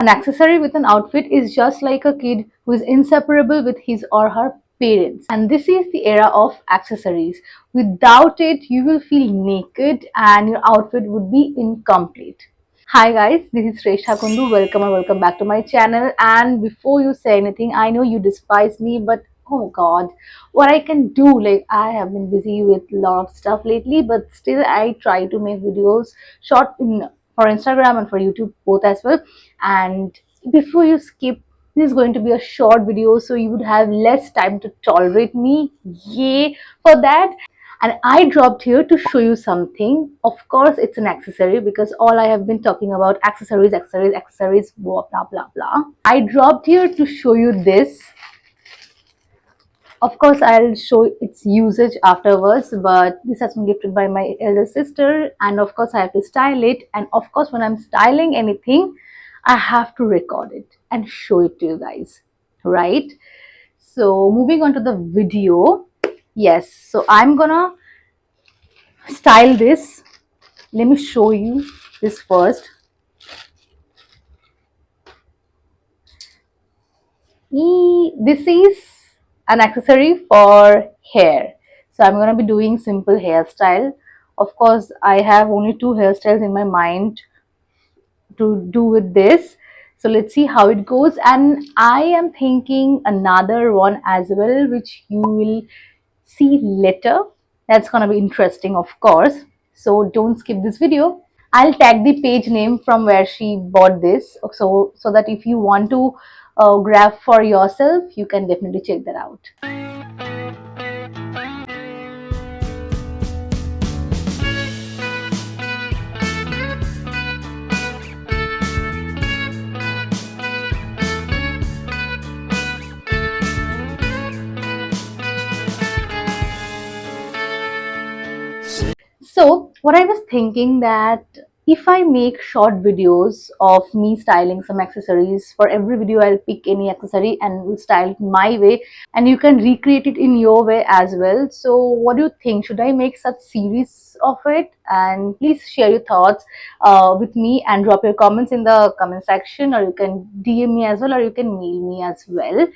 An accessory with an outfit is just like a kid who is inseparable with his or her parents. And this is the era of accessories. Without it, you will feel naked and your outfit would be incomplete. Hi guys, this is Shrestha Kundu. Welcome and welcome back to my channel. And before you say anything, I know you despise me, but oh god, what I can do, like I have been busy with a lot of stuff lately, but still I try to make videos short in for Instagram and for YouTube both as well. And before you skip, this is going to be a short video, so you would have less time to tolerate me. Yay for that. And I dropped here to show you something. Of course, it's an accessory because all I have been talking about accessories, accessories, accessories, blah blah blah blah. I dropped here to show you this. Of course, I'll show its usage afterwards, but this has been gifted by my elder sister, and of course, I have to style it. And of course, when I'm styling anything, I have to record it and show it to you guys, right? So, moving on to the video. Yes, so I'm gonna style this. Let me show you this first. This is an accessory for hair, so I'm gonna be doing simple hairstyle. Of course, I have only two hairstyles in my mind to do with this, so let's see how it goes. And I am thinking another one as well, which you will see later. That's gonna be interesting, of course, so don't skip this video. I'll tag the page name from where she bought this, so that if you want to grab for yourself, you can definitely check that out. So what I was thinking, that if I make short videos of me styling some accessories, for every video I'll pick any accessory and will style it my way, and you can recreate it in your way as well. So what do you think? Should I make such series of it? And please share your thoughts with me and drop your comments in the comment section, or you can DM me as well, or you can mail me as well.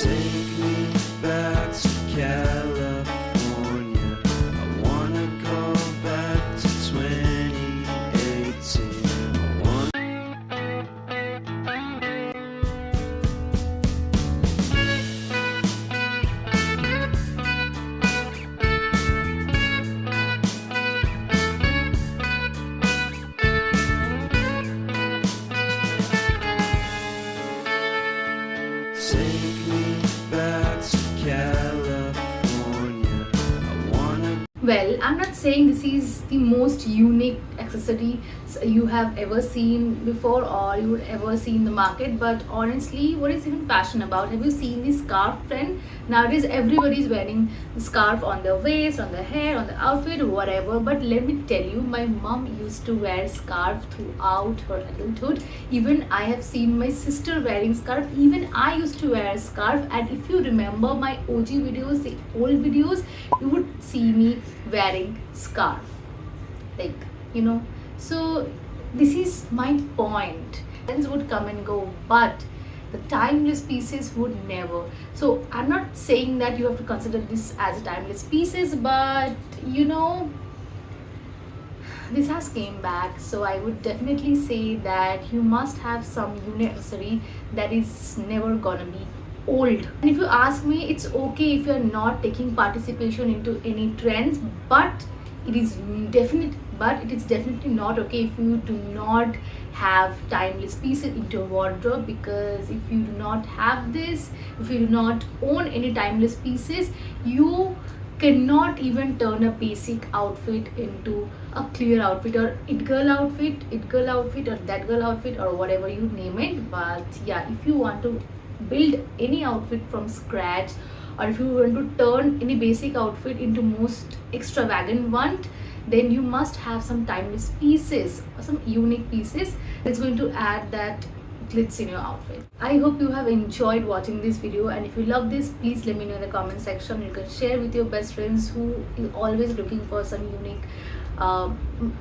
Take me back to California. I wanna go back to 2018. Take me back to California. I wanna. Well, I'm not saying this is the most unique accessory you have ever seen before or you would ever see in the market, but honestly, what is even fashion about? Have you seen the scarf trend? Nowadays, everybody is wearing the scarf on their waist, on their hair, on the outfit, whatever. But let me tell you, my mom used to wear scarf throughout her adulthood. Even I have seen my sister wearing scarf. Even I used to wear a scarf. And if you remember my OG videos, the old videos, you would see me wearing scarf, like, you know. So this is my point. Trends would come and go, but the timeless pieces would never. So I'm not saying that you have to consider this as a timeless pieces, but you know, this has came back. So I would definitely say that you must have some unique accessory that is never gonna be old. And if you ask me, it's okay if you're not taking participation into any trends, but it is definitely not okay if you do not have timeless pieces into your wardrobe. Because if you do not have this, if you do not own any timeless pieces, you cannot even turn a basic outfit into a clear outfit, or it girl outfit, or that girl outfit, or whatever you name it. But yeah, if you want to build any outfit from scratch, or if you want to turn any basic outfit into most extravagant one, then you must have some timeless pieces or some unique pieces that's going to add that glitz in your outfit. I hope you have enjoyed watching this video, and if you love this, please let me know in the comment section. You can share with your best friends who is always looking for some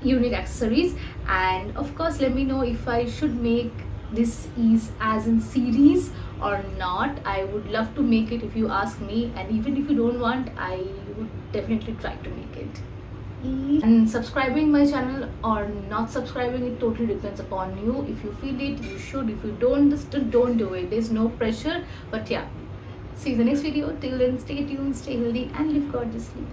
unique accessories, and of course let me know if I should make this is as in series or not. I would love to make it if you ask me, and even if you don't want, I would definitely try to make it. And subscribing my channel or not subscribing, it totally depends upon you. If you feel it, you should. If you don't, still don't do it. There's no pressure. But yeah, see you in the next video. Till then, stay tuned, stay healthy, and live gorgeously.